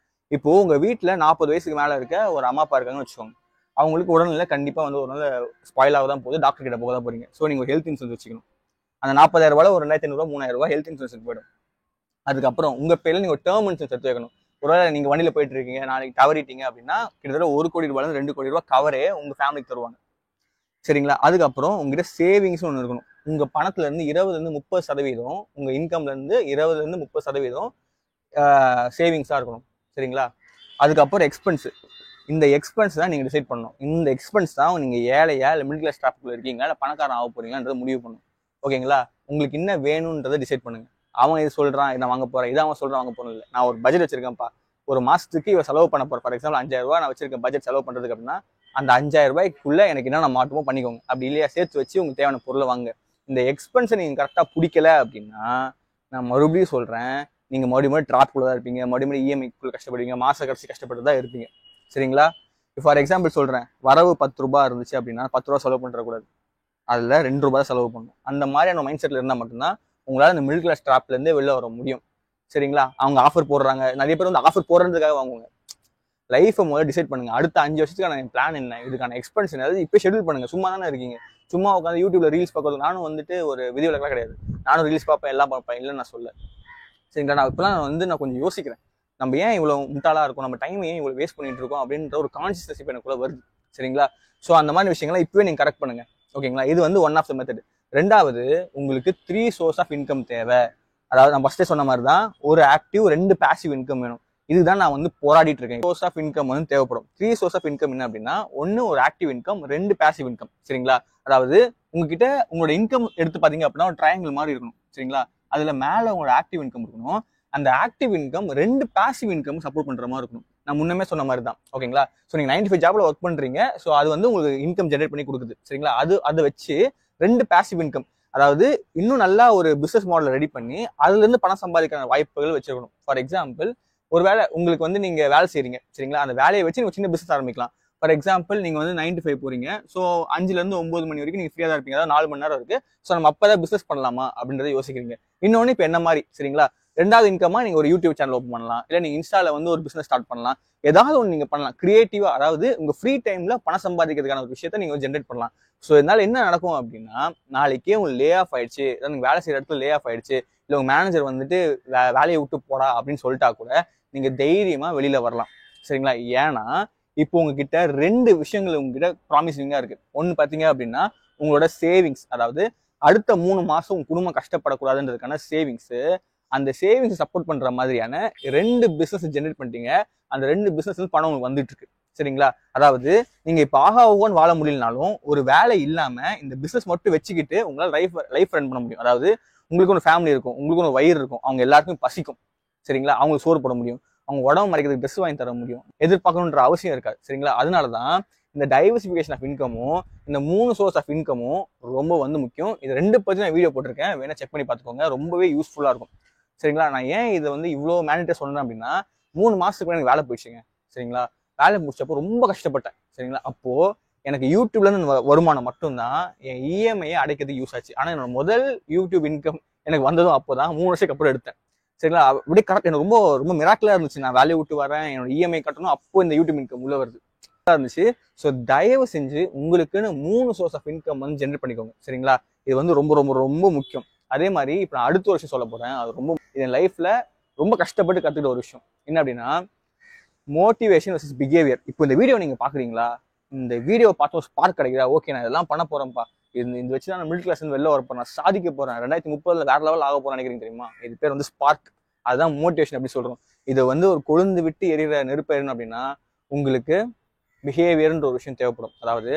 இப்போ உங்கள் வீட்டில் 40 வயசுக்கு மேலே இருக்க ஒரு அம்மா அப்பா இருக்காங்கன்னு வச்சுக்கோங்க. அவங்களுக்கு உடல்நிலை கண்டிப்பாக வந்து ஒரு நாள் ஸ்பாயில் ஆக தான் போகுது, டாக்டர் கிட்ட போக தான் போறீங்க. ஸோ நீங்கள் ஹெல்த் இன்சூரன்ஸ் வச்சுக்கணும். அந்த 40,000 ஒரு 2,500 3,000 ஹெல்த் இன்சூரன்ஸ் போயிடும். அதுக்கப்புறம் உங்கள் பேரில் நீங்கள் டேர்ம் இன்சூரன்ஸ் எடுத்து வைக்கணும். ஒருவேளை நீங்கள் வண்டியில் போயிட்டு இருக்கீங்க, நாளைக்கு தவறிட்டீங்க அப்படின்னா கிட்டத்தட்ட 1 கோடி ரூபாய் 2 கோடி ரூபாய் கவரே உங்கள் ஃபேமிலிக்கு தருவாங்க. சரிங்களா? அதுக்கப்புறம் உங்ககிட்ட சேவிங்ஸ் ஒன்று இருக்கணும். உங்கள் பணத்துல இருந்து 20-30% உங்கள் இன்கம்ல இருந்து 20-30% சேவிங்ஸாக இருக்கணும். சரிங்களா? அதுக்கப்புறம் எக்ஸ்பென்ஸ். இந்த எக்ஸ்பென்ஸ் தான் நீங்கள் டிசைட் பண்ணணும். இந்த எக்ஸ்பென்ஸ் தான் நீங்கள் ஏழையா இல்லை மிடில் கிளாஸ் ஸ்டாஃப்குள்ள இருக்கீங்களா இல்லை பணக்காரன் ஆக போறீங்களான்றதை முடிவு பண்ணணும். ஓகேங்களா? உங்களுக்கு என்ன வேணும்ன்றதை டிசைட் பண்ணுங்க. அவன் இது சொல்றான், இதை வாங்க போறேன், இதை அவன் சொல்றான் வாங்க போறேன் இல்லை. நான் ஒரு பட்ஜெட் வச்சிருக்கேன்ப்பா, ஒரு மாசத்துக்கு இவ செலவு பண்ண போறேன். ஃபார் எக்ஸாம்பிள் 5,000 ரூபாய் நான் வச்சிருக்கேன் பட்ஜெட் செலவு பண்றதுக்கு அப்படின்னா, அந்த 5,000 ரூபாய்க்குள்ள எனக்கு என்ன நான் மாட்டுமோ பண்ணிக்கோங்க. அப்படி இல்லையா சேர்த்து வச்சு உங்களுக்கு தேவையான பொருளை வாங்க. இந்த எக்ஸ்பென்ஸை நீங்க கரெக்டாக பிடிக்கல அப்படின்னா, நான் மறுபடியும் சொல்றேன், நீங்க மறுபடியும் டிராப்குள்ள தான் இருப்பீங்க, மறுபடியும் இஎம்ஐக்குள்ள கஷ்டப்படுவீங்க, மாச கடைசி கஷ்டப்பட்டு தான் இருப்பீங்க. சரிங்களா? ஃபார் எக்ஸாம்பிள் சொல்றேன், வரவு 10 ரூபாய் இருந்துச்சு அப்படின்னா 10 ரூபா செலவு பண்ணக்கூடாது, அதுல 2 ரூபாய் செலவு பண்ணணும். அந்த மாதிரியான மைண்ட் செட்ல இருந்தால் மட்டும்தான் உங்களால இந்த மிடில் கிளாஸ் ட்ராப்ல இருந்தே வெளில வர முடியும். சரிங்களா? அவங்க ஆஃபர் போடுறாங்க, நிறைய பேர் வந்து ஆஃபர் போடுறதுக்காக வாங்குவாங்க. லைஃபை முதல்ல டிசைட் பண்ணுங்க. அடுத்த 5 வருஷத்துக்கான பிளான் என்ன, இதுக்கான எக்ஸ்பென்ஸ் என்ன, இப்போ ஷெட்யூல் பண்ணுங்க. சும்மா தானே இருக்கீங்க, சும்மா உட்காந்து யூடியூப்ல ரீல்ஸ் பார்க்கறது. நானும் வந்துட்டு ஒரு விதிவிலக்கெல்லாம் கிடையாது, நானும் ரீல்ஸ் பார்ப்பேன், எல்லாம் பார்ப்பேன், இல்லைன்னு நான் சொல்ல. சரிங்களா? நான் இப்பெல்லாம் நான் கொஞ்சம் யோசிக்கிறேன், நம்ம ஏன் இவ்வளவு முட்டாளா இருக்கும், நம்ம டைம் ஏன் இவ்வளவு வேஸ்ட் பண்ணிட்டு இருக்கோம் அப்படின்ற ஒரு கான்சியஸ்னஸ் இப்போ எனக்குள்ள வருது. சரிங்களா? ஸோ அந்த மாதிரி விஷயங்களை இப்பவே நீங்க கரெக்ட் பண்ணுங்க. ஓகேங்களா? இது வந்து ஒன் ஆஃப் த மெத்தட். ரெண்டாவது, உங்களுக்கு 3 சோர்ஸ் ஆஃப் இன்கம் தேவை. அதாவது நான் ஃபர்ஸ்டே சொன்ன மாதிரி தான், ஒரு ஆக்டிவ் 2 பாசிவ் இன்கம் வேணும். இதுதான் நான் வந்து போராடிட்டு இருக்கேன். சோர்ஸ் ஆஃப் இன்கம் வந்து தேவைப்படும். 3 சோர்ஸ் ஆஃப் இன்கம் என்ன அப்படின்னா, 1 ஒரு ஆக்டிவ் இன்கம், 2 பாசிவ் இன்கம். சரிங்களா? அதாவது உங்ககிட்ட உங்களோட இன்கம் எடுத்து பாத்தீங்க அப்படின்னா ஒரு ட்ரையாங்கிள் மாதிரி இருக்கணும். சரிங்களா? அதுல மேல உங்களோட ஆக்டிவ் இன்கம் இருக்கணும். அந்த active income 2 passive income support பண்ற மாதிரி இருக்கணும். நான் முன்னமே சொன்ன மாதிரி தான். ஓகேங்களா? ஸோ நீங்க 95 ஜாப்ல ஒர்க் பண்றீங்க, ஸோ அது வந்து உங்களுக்கு இன்கம் ஜென்ரேட் பண்ணி கொடுக்குது. சரிங்களா? அதை வச்சு 2 பாசிவ் இன்கம், அதாவது இன்னும் நல்லா ஒரு பிசினஸ் மாடல் ரெடி பண்ணி அதுல இருந்து பணம் சம்பாதிக்கிற வாய்ப்புகள் வச்சிருக்கணும். ஃபார் எக்ஸாம்பிள், ஒருவேளை உங்களுக்கு வந்து நீங்க வேலை செய்றீங்க. சரிங்களா? அந்த வேலையை வச்சு நீங்க சின்ன பிசினஸ் ஆரம்பிக்கலாம். ஃபார் எக்ஸாம்பிள், நீங்க வந்து 9 to 5 போறீங்க, ஸோ 5ல இருந்து 9 மணி வரைக்கும் நீங்க ஃப்ரீயா தான் இருப்பீங்க, அதாவது 4 மணி நேரம் இருக்கு. ஸோ நம்ம அப்பதான் பிசினஸ் பண்ணலாமா அப்படின்றத யோசிக்கிறீங்க. இன்னொன்னு இப்ப என்ன மாதிரி, சரிங்களா, 2வது இன்கமா நீங்க ஒரு யூடியூப் சேனல் ஓப்பன் பண்ணலாம், இல்ல நீங்க இன்ஸ்டால வந்து ஒரு பிசினஸ் ஸ்டார்ட் பண்ணலாம். ஏதாவது ஒன்று நீங்க பண்ணலாம் கிரியேட்டிவா, அதாவது உங்க ஃப்ரீ டைம்ல பணம் சம்பாதிக்கிறதுக்கான ஒரு விஷயத்த நீங்க ஜென்ரேட் பண்ணலாம். ஸோ இதனால என்ன நடக்கும் அப்படின்னா, நாளைக்கே உங்களுக்கு லே ஆஃப் ஆயிடுச்சு, நீங்க வேலை செய்யற இடத்துல லே ஆஃப் ஆயிடுச்சு, இல்ல உங்க மேனேஜர் வந்துட்டு வேலையை விட்டு போடா அப்படின்னு சொல்லிட்டா கூட நீங்க தைரியமா வெளியில வரலாம். சரிங்களா? ஏன்னா இப்போ உங்ககிட்ட 2 விஷயங்கள் உங்ககிட்ட ப்ராமிசிங்கா இருக்கு. ஒன்னு பாத்தீங்க அப்படின்னா உங்களோட சேவிங்ஸ், அதாவது அடுத்த 3 மாசம் உங்க குடும்பம் கஷ்டப்படக்கூடாதுன்றதுக்கான சேவிங்ஸ். அந்த சேவிங்ஸ் சப்போர்ட் பண்ற மாதிரியான 2 பிசினஸ் ஜென்ரேட் பண்ணிட்டீங்க. அந்த 2 பிசினஸ் பணம் உங்களுக்கு வந்துட்டு இருக்கு. சரிங்களா? அதாவது நீங்க இப்ப ஆகாவோன்னு வாழ முடியலனாலும் ஒரு வேலை இல்லாம இந்த பிசினஸ் மட்டும் வச்சுக்கிட்டு உங்களால லைஃப் ரன் பண்ண முடியும். அதாவது உங்களுக்கு ஒரு ஃபேமிலி இருக்கும், உங்களுக்கு ஒரு வயிறு இருக்கும், அவங்க எல்லாருக்கும் பசிக்கும். சரிங்களா? அவங்களுக்கு சோறு போட முடியும், அவங்க உடம்பு மறைக்கிறதுக்கு ட்ரெஸ் வாங்கி தர முடியும், எதிர்பார்க்கணுன்ற அவசியம் இருக்காது. சரிங்களா? அதனாலதான் இந்த டைவர்சிபிகேஷன் ஆஃப் இன்கமும் இந்த 3 சோர்ஸ் ஆஃப் இன்கமும் ரொம்ப வந்து முக்கியம். இது 2 பத்தி நான் வீடியோ போட்டிருக்கேன், வேணா செக் பண்ணி பார்த்துக்கோங்க, ரொம்பவே யூஸ்ஃபுல்லா இருக்கும். சரிங்களா? நான் ஏன் இதை வந்து இவ்வளோ மேனிட்டே சொன்னேன் அப்படின்னா, 3 மாசத்துக்கு எனக்கு வேலை போயிடுச்சுங்க. சரிங்களா? வேலை முடிச்சப்போ ரொம்ப கஷ்டப்பட்டேன். சரிங்களா? அப்போ எனக்கு யூடியூப்ல இருந்து வருமானம் மட்டும்தான் என் இஎம்ஐயை அடைக்கிறதுக்கு யூஸ் ஆச்சு. ஆனா என்னோட முதல் யூடியூப் இன்கம் எனக்கு வந்ததும் அப்போதான் 3 வருஷத்துக்கு அப்புறம் எடுத்தேன். சரிங்களா? அப்படியே கரெக்ட், எனக்கு ரொம்ப ரொம்ப மிராக்கிளா இருந்துச்சு. நான் வேலையை விட்டு வரேன், என்னோட இஎம்ஐ கட்டணும், அப்போ இந்த யூடியூப் இன்கம் உள்ள வருது இருந்துச்சு. ஸோ தயவு செஞ்சு உங்களுக்குன்னு 3 சோர்ஸ் ஆஃப் இன்கம் வந்து ஜென்ரேட் பண்ணிக்கோங்க. சரிங்களா? இது வந்து ரொம்ப ரொம்ப ரொம்ப முக்கியம். அதே மாதிரி இப்போ நான் அடுத்த வருஷம் சொல்ல போறேன், அது ரொம்ப என் லைஃப்ல ரொம்ப கஷ்டப்பட்டு கத்துக்கிட்ட ஒரு விஷயம் என்ன அப்படின்னா, மோட்டிவேஷன் வர்சஸ் பிஹேவியர். இப்போ இந்த வீடியோ நீங்க பாக்குறீங்களா, இந்த வீடியோ பார்த்து ஒரு ஸ்பார்க் கிடைக்குதா, ஓகே நான் இதெல்லாம் பண்ண போறேன்ப்பா, இந்த வச்சு நான் மிடில் கிளாஸ் வெளில வர போறேன், சாதிக்க போறேன், 2030 வேற லெவல் ஆக போறேன் நினைக்கிறீங்க தெரியுமா? இது பேர் வந்து ஸ்பார்க். அதுதான் மோட்டிவேஷன் அப்படி சொல்றோம். இதை வந்து ஒரு கொழுந்து விட்டு எரிகிற நெருப்பு எரியணும் அப்படின்னா உங்களுக்கு பிஹேவியர்ன்ற ஒரு விஷயம் தேவைப்படும். அதாவது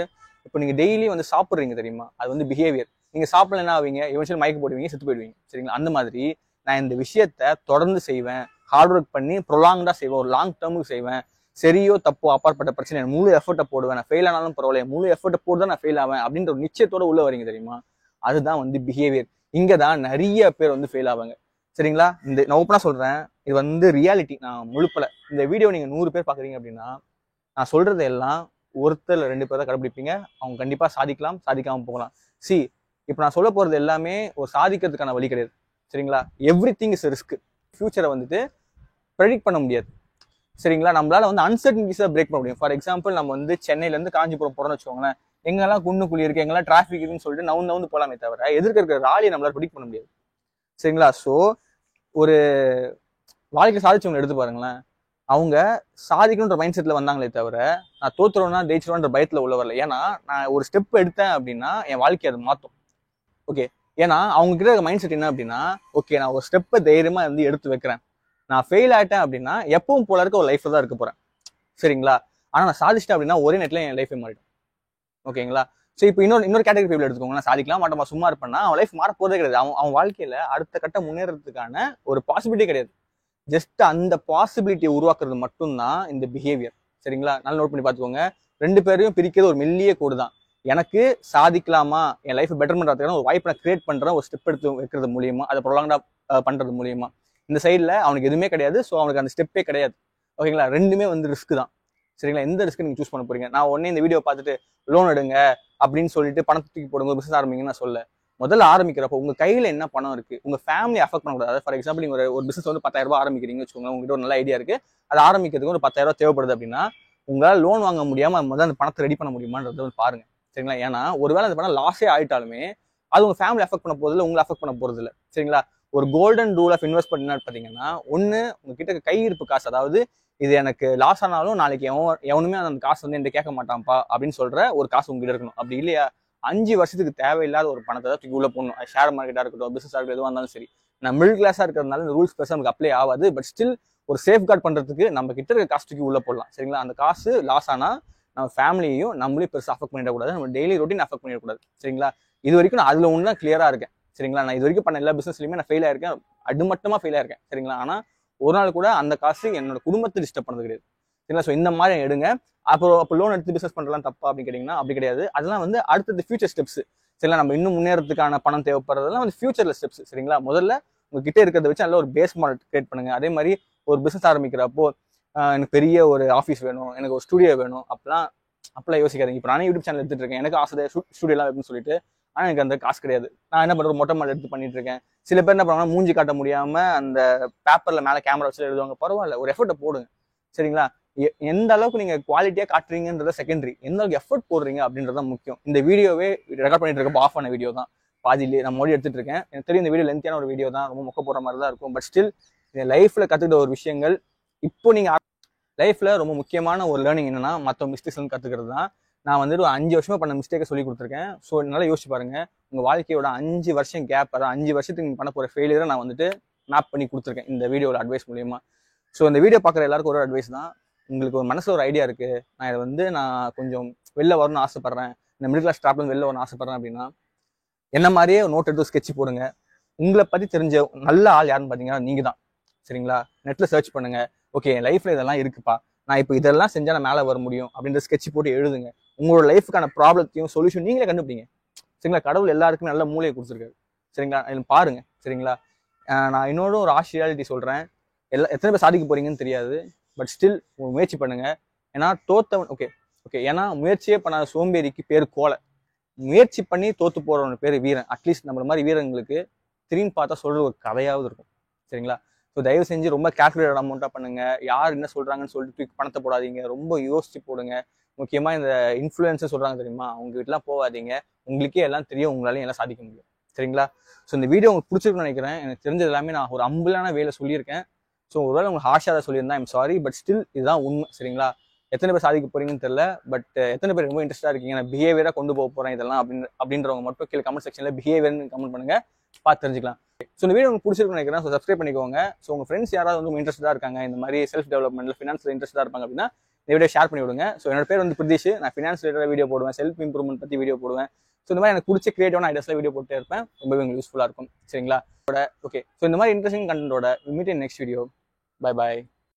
இப்போ நீங்க டெய்லி வந்து சாப்பிடுறீங்க தெரியுமா, அது வந்து பிஹேவியர். நீங்க சாப்பிடல என்ன ஆவீங்க, எவென்ச்சுவலி மயக்க போடுவீங்க, செத்து போயிடுவீங்க. சரிங்களா? அந்த மாதிரி நான் இந்த விஷயத்த தொடர்ந்து செய்வேன், ஹார்ட் ஒர்க் பண்ணி ப்ரொலாங்டா செய்வேன், ஒரு லாங் டேர்முக்கு செய்வேன். சரியோ தப்போ அப்பாற்பட்ட பிரச்சனை, முழு எஃபர்ட்டை போடுவேன், நான் ஃபெயில் ஆனாலும் பரவாயில்ல, முழு எஃபர்ட்டை போட்டு தான் நான் ஃபெயில் ஆவேன் அப்படின்ற ஒரு நிச்சயத்தோட உள்ள வரீங்க தெரியுமா, அதுதான் வந்து பிஹேவியர். இங்கதான் நிறைய பேர் வந்து ஃபெயில் ஆவாங்க. சரிங்களா? இந்த நான் ஓப்பனா சொல்றேன், இது வந்து ரியாலிட்டி, நான் முழுப்பல. இந்த வீடியோ நீங்க 100 பேர் பாக்குறீங்க அப்படின்னா நான் சொல்றது எல்லாம் ஒருத்தர் 2 பேர் தான் கடைபிடிப்பீங்க. அவங்க கண்டிப்பா சாதிக்கலாம், சாதிக்காம போகலாம். சி இப்போ நான் சொல்ல போறது எல்லாமே ஒரு சாதிக்கிறதுக்கான வழி கிடையாது. சரிங்களா? Everything is risk. ஃபியூச்சரை வந்துட்டு ப்ரெடிக்ட் பண்ண முடியாது. சரிங்களா? நம்மளால வந்து அன்சர்டனிட்டிஸை பிரேக் பண்ண முடியும். ஃபார் எக்ஸாம்பிள், நம்ம வந்து சென்னையிலேருந்து காஞ்சிபுரம் போகிறோம்னு வச்சுக்கோங்களேன். எங்கெல்லாம் குண்டு குழி இருக்கு, எங்கெல்லாம் டிராஃபிக் இருக்குன்னு சொல்லிட்டு நவுந்து போலாமே தவிர எதிர்க்க இருக்கிற ராலியை நம்மளால ப்ரெடிக்ட் பண்ண முடியாது. சரிங்களா? ஸோ ஒரு வாழ்க்கை சாதிச்சவங்க எடுத்து பாருங்களேன். அவங்க சாதிக்கணுன்ற மைண்ட் செட்ல வந்தாங்களே தவிர நான் தோத்துறோம்னா ஜெயிச்சிருவோன்ற பயத்துல உள்ள வரல. ஏன்னா நான் ஒரு ஸ்டெப் எடுத்தேன் அப்படின்னா என் வாழ்க்கையை அதை மாற்றும். ஓகே, ஏன்னா அவங்க கிட்ட இருக்க மைண்ட் செட் என்ன அப்படின்னா, ஓகே நான் ஒரு ஸ்டெப்பை தைரியமா வந்து எடுத்து வைக்கிறேன், நான் ஃபெயில் ஆயிட்டேன் அப்படின்னா எப்பவும் போல இருக்க ஒரு லைஃப்ல தான் இருக்க போறேன். சரிங்களா? ஆனா நான் சாதிச்சிட்டேன் அப்படின்னா ஒரே நேரத்துல என் லைஃபே மாறிடும். ஓகேங்களா? ஸோ இப்போ இன்னொரு கேட்டகரி பீப்புள் எடுத்துக்கோங்க. நான் சாதிக்கலாம் மாட்டோமா சும்மா இருப்பேன்னா அவன் லைஃப் மாற போறதே கிடையாது. அவன் வாழ்க்கையில அடுத்த கட்ட முன்னேறதுக்கான ஒரு பாசிபிலிட்டி கிடையாது. ஜஸ்ட் அந்த பாசிபிலிட்டியை உருவாக்குறது மட்டும்தான் இந்த பிஹேவியர். சரிங்களா? நல்லா நோட் பண்ணி பார்த்துக்கோங்க. ரெண்டு பேரையும் பிரிக்கிறது ஒரு மெல்லிய கோடு தான். எனக்கு சாதிக்கலாமா, என் லைஃப் பெட்டர் பண்றதுக்கான ஒரு வாய்ப்பை நான் கிரியேட் பண்றேன், ஒரு ஸ்டெப் எடுத்து வைக்கிறது மூலியமா, அதை ப்ரொலாங்கா பண்றது மூலியமா. இந்த சைடில் அவனுக்கு எதுவுமே கிடையாது. ஸோ அவனுக்கு அந்த ஸ்டெப்பே கிடையாது. ஓகேங்களா? ரெண்டுமே வந்து ரிஸ்க் தான். சரிங்களா? எந்த ரிஸ்க் நீங்க சூஸ் பண்ண போறீங்க? நான் உடனே இந்த வீடியோ பார்த்துட்டு லோன் எடுங்க அப்படின்னு சொல்லிட்டு பணத்தை தூக்கி போடுங்க பிசினஸ் ஆரம்பிங்கன்னு நான் சொல்ல. முதல்ல ஆரம்பிக்கிறப்போ உங்க கையில என்ன பணம் இருக்கு, உங்க ஃபேமிலி அஃபெக்ட் பண்ணக்கூடாது. ஃபார் எக்ஸாம்பிள், நீங்க ஒரு பிசினஸ் வந்து 10,000 ரூபாய் ஆரம்பிக்கிறீங்க வச்சுக்கோங்க. உங்ககிட்ட ஒரு நல்ல ஐடியா இருக்கு, அதை ஆரம்பிக்கிறதுக்கு ஒரு 10,000 ரூபாய் தேவைப்படுது அப்படின்னா உங்களால் லோன் வாங்க முடியாம முதல்ல அந்த பணத்தை ரெடி பண்ண முடியுமான்றத வந்து பாருங்க. சரிங்களா? ஏன்னா ஒருவேளை அந்த பணம் லாஸே ஆயிட்டாலுமே அது உங்க ஃபேமிலி அஃபெக்ட் பண்ண போறதில்ல, உங்களை அஃபெக்ட் பண்ண போறது இல்லை. சரிங்களா? ஒரு கோல்டன் ரூல் ஆஃப் இன்வெஸ்ட்மெண்ட் என்ன பார்த்தீங்கன்னா, ஒன்று உங்ககிட்ட கையிருப்பு காசு, அதாவது இது எனக்கு லாஸ் ஆனாலும் நாளைக்கு எவனுமே அந்த காசு வந்து என்கிட்ட கேட்க மாட்டான்ப்பா அப்படின்னு சொல்ற ஒரு காசு உங்ககிட்ட இருக்கணும். அப்படி இல்லையா 5 வருஷத்துக்கு தேவையில்லாத ஒரு பணத்தை தான் தூக்கி உள்ள போடணும். ஷேர் மார்க்கெட்டா இருக்கட்டும், பிசினஸ் இருக்கட்டும், எதுவாக இருந்தாலும் சரி. நான் மிடில் கிளாஸா இருக்கிறதுனால இந்த ரூல்ஸ் பெருசாக நமக்கு அப்ளை ஆகாது. பட் ஸ்டில் ஒரு சேஃப் கார்டு பண்றதுக்கு நம்ம கிட்ட இருக்க காசு தூக்கி உள்ள போடலாம். சரிங்களா? அந்த காசு லாஸ் ஆனா நம்ம ஃபேமிலியையும் நம்மளையும் பெருசாக அஃபெக்ட் பண்ணிடக்கூடாது, நம்ம டெய்லி ரொட்டீன் அஃபெக்ட் பண்ணிடக்கூடாது. சரிங்களா? இது வரைக்கும் நான் அதுல ஒன்று தான் கிளியரா இருக்கேன். சரிங்களா? நான் இது வரைக்கும் பண்ண எல்லா பிசினஸ்லயுமே நான் ஃபெயில் ஆயிருக்கேன், அடுமட்டமா ஃபெயில் ஆயிருக்கேன். சரிங்களா? ஆனா ஒரு நாள் கூட அந்த காசு என்னோட குடும்பத்தை டிஸ்டர்ப் பண்ணது கிடையாது. சரிங்களா? ஸோ இந்த மாதிரி எடுங்க. அப்போ லோன் எடுத்து பிசினஸ் பண்றலாம் தப்பா அப்படின்னு கேட்டீங்கன்னா அப்படி கிடையாது. அதெல்லாம் வந்து அடுத்தது ஃபியூச்சர் ஸ்டெப்ஸ். சரிங்களா? நம்ம இன்னும் முன்னேறதுக்கான பணம் தேவைப்படுறதெல்லாம் வந்து ஃபியூச்சர்ல ஸ்டெப்ஸ். சரிங்களா? முதல்ல உங்ககிட்ட இருக்கிறத வச்சு நல்ல ஒரு பேஸ் மாடல் கிரியேட் பண்ணுங்க. அதே மாதிரி ஒரு பிசினஸ் ஆரம்பிக்கிறப்போ எனக்கு பெரிய ஒரு ஆஃபீஸ் வேணும், எனக்கு ஒரு ஸ்டுடியோ வேணும், அப்பெல்லாம் யோசிக்காதீங்க. இப்போ நானே யூடியூப் சேனல் எடுத்துட்டு இருக்கேன், எனக்கு ஆசை ஸ்டுடியோலாம் வைக்கணும்னு சொல்லிட்டு. ஆனால் எனக்கு அந்த காசு கிடையாது. நான் என்ன பண்றது, மொட்டை மாடல் எடுத்து பண்ணிட்டு இருக்கேன். சில பேர் என்ன பண்ணுவாங்கன்னா மூஞ்சி காட்ட முடியாம அந்த பேப்பர்ல மேலே கேமரா வச்சு எழுதுவாங்க. பரவாயில்ல, ஒரு எஃபர்ட்டை போடுங்க. சரிங்களா? எந்த அளவுக்கு நீங்க குவாலிட்டியா காட்டுறீங்கன்றத செகண்டரி, எந்த அளவுக்கு எஃபர்ட் போடுறீங்க அப்படின்றத முக்கியம். இந்த வீடியோவே ரெக்கார்ட் பண்ணிட்டு இருக்கப்போ ஆஃப் ஆன வீடியோ தான், பாதியிலே நான் மொழி எடுத்துட்டு இருக்கேன். எனக்கு தெரியும் இந்த வீடியோ லென்த்தியான ஒரு வீடியோ தான், ரொம்ப மொக்க போற மாதிரி தான் இருக்கும். பட் ஸ்டில் என் லைஃப்ல கத்துக்கிட்ட ஒரு விஷயங்கள். இப்போ நீங்க லைஃப்ல ரொம்ப முக்கியமான ஒரு லேர்னிங் என்னன்னா, மற்ற மிஸ்டேக்ஸ் வந்து கத்துக்கிறது தான். நான் வந்துட்டு ஒரு 5 வருஷமா பண்ண மிஸ்டேக்கை சொல்லி கொடுத்துருக்கேன். ஸோ நல்லா யோசிச்சு பாருங்க. உங்க வாழ்க்கையோட 5 வருஷம் கேப், அதாவது 5 வருஷத்துக்கு நீங்க பண்ண போற ஃபெயிலியரை நான் வந்துட்டு மேப் பண்ணி கொடுத்துருக்கேன் இந்த வீடியோட அட்வைஸ் மூலியமா. ஸோ இந்த வீடியோ பார்க்குற எல்லாருக்கும் ஒரு அட்வைஸ் தான். உங்களுக்கு ஒரு மனசுல ஒரு ஐடியா இருக்கு, நான் இதை வந்து நான் கொஞ்சம் வெளில வரணும்னு ஆசைப்படுறேன், இந்த மிடில் கிளாஸ் ட்ராப்ல வெளில வரணும்னு ஆசைப்படுறேன் அப்படின்னா என்ன மாதிரியே நோட் எடுத்து ஸ்கெட்ச் போடுங்க. உங்களை பத்தி தெரிஞ்ச நல்ல ஆள் யாருன்னு பாத்தீங்கன்னா நீங்க தான். சரிங்களா? நெட்ல சர்ச் பண்ணுங்க. ஓகே, என் லைஃப்ல இதெல்லாம் இருக்குப்பா, நான் இப்போ இதெல்லாம் செஞ்சா நான் மேலே வர முடியும் அப்படின்ற ஸ்கெட்ச் போட்டு எழுதுங்க. உங்களோட லைஃபுக்கான ப்ராப்ளத்தையும் சொல்யூஷன் நீங்களே கண்டுபிடிங்க. சரிங்களா? கடவுள் எல்லாருக்குமே நல்ல மூளையை கொடுத்துருக்காரு. சரிங்களா? பாருங்க. சரிங்களா? நான் இன்னொரு ஒரு ரியாலிட்டி சொல்றேன். எத்தனை பேர் சாதிக்க போறீங்கன்னு தெரியாது. பட் ஸ்டில் முயற்சி பண்ணுங்க. ஏன்னா தோத்தவன் ஏன்னா முயற்சியே பண்ணாத சோம்பேறிக்கு பேர் கோலை. முயற்சி பண்ணி தோத்து போறவனுக்கு பேர் வீரன். அட்லீஸ்ட் நம்மள மாதிரி வீரங்களுக்கு திரும்பி பார்த்தா சொல்ற ஒரு கதையாவது இருக்கும். சரிங்களா? ஸோ தயவு செஞ்சு ரொம்ப கேல்குலேட்டட் அமௌண்ட்டாக பண்ணுங்க. யார் என்ன சொல்றாங்கன்னு சொல்லிட்டு பணத்தை போடாதீங்க. ரொம்ப யோசிச்சு போடுங்க. முக்கியமா இந்த இன்ஃப்ளூயன்ஸர் சொல்றாங்க தெரியுமா, அவங்க வீட்டுலாம் போகாதீங்க. உங்களுக்கே எல்லாம் தெரியும், உங்களாலையும் எல்லாம் சாதிக்க முடியும். சரிங்களா? ஸோ இந்த வீடியோ உங்களுக்கு பிடிச்சிருக்குன்னு நினைக்கிறேன். எனக்கு தெரிஞ்சது எல்லாமே நான் ஒரு அம்புலான வேலை சொல்லியிருக்கேன். ஸோ ஒருவேளை உங்களுக்கு ஹார்ஷாக சொல்லியிருந்தா ஐம் சாரி. பட் ஸ்டில் இதுதான் உண்மை. சரிங்களா? எத்தனை பேர் சாதிக்க போறீங்கன்னு தெரியல. பட் எத்தனை பேர் ரொம்ப இன்ட்ரெஸ்டா இருக்கீங்க, நான் பிஹேவியரா கொண்டு போக போறேன் இதெல்லாம் அப்படின்றவங்க மட்டும் கீழே கமெண்ட் செக்ஷன்ல பிஹேவியர்னு கமெண்ட் பண்ணுங்க, பார்த்து தெரிஞ்சுக்கலாம். ஸோ இந்த வீடியோ உங்களுக்கு பிடிச்சிருக்குன்னு நினைக்கிறேன். ஸோ சப்ஸ்கிரைப் பண்ணிக்கோங்க. ஸோ உங்க ஃப்ரெண்ட்ஸ் யாராவது வந்து இன்ட்ரெஸ்டா இருக்காங்க, இந்த மாதிரி செல்ஃப் டெவலப்மெண்ட்ல ஃபினான்ஸ்ல இன்ட்ரெஸ்டா இருப்பாங்க அப்படின்னா இந்த வீடியோ ஷேர் பண்ணி விடுங்க. ஸோ என்னோட பேர் வந்து பிரதீஷ். நான் ஃபினான்ஸ் ரிலேட்டட் வீடியோ போடுவேன், செல்ஃப் இம்ப்ரூவ்மெண்ட் பத்தி வீடியோ போடுவேன். ஸோ இந்த மாதிரி எனக்கு பிடிச்ச கிரியேட்டிவான ஐடியாஸ்ல வீடியோ போட்டே இருப்பேன். ரொம்பவே உங்களுக்கு யூஸ்ஃபுல்லா இருக்கும். சரிங்களா? ஓகே, ஸோ இந்த மாதிரி இன்ட்ரெஸ்டிங் கண்டென்ட்டோட meet in next video. Bye bye.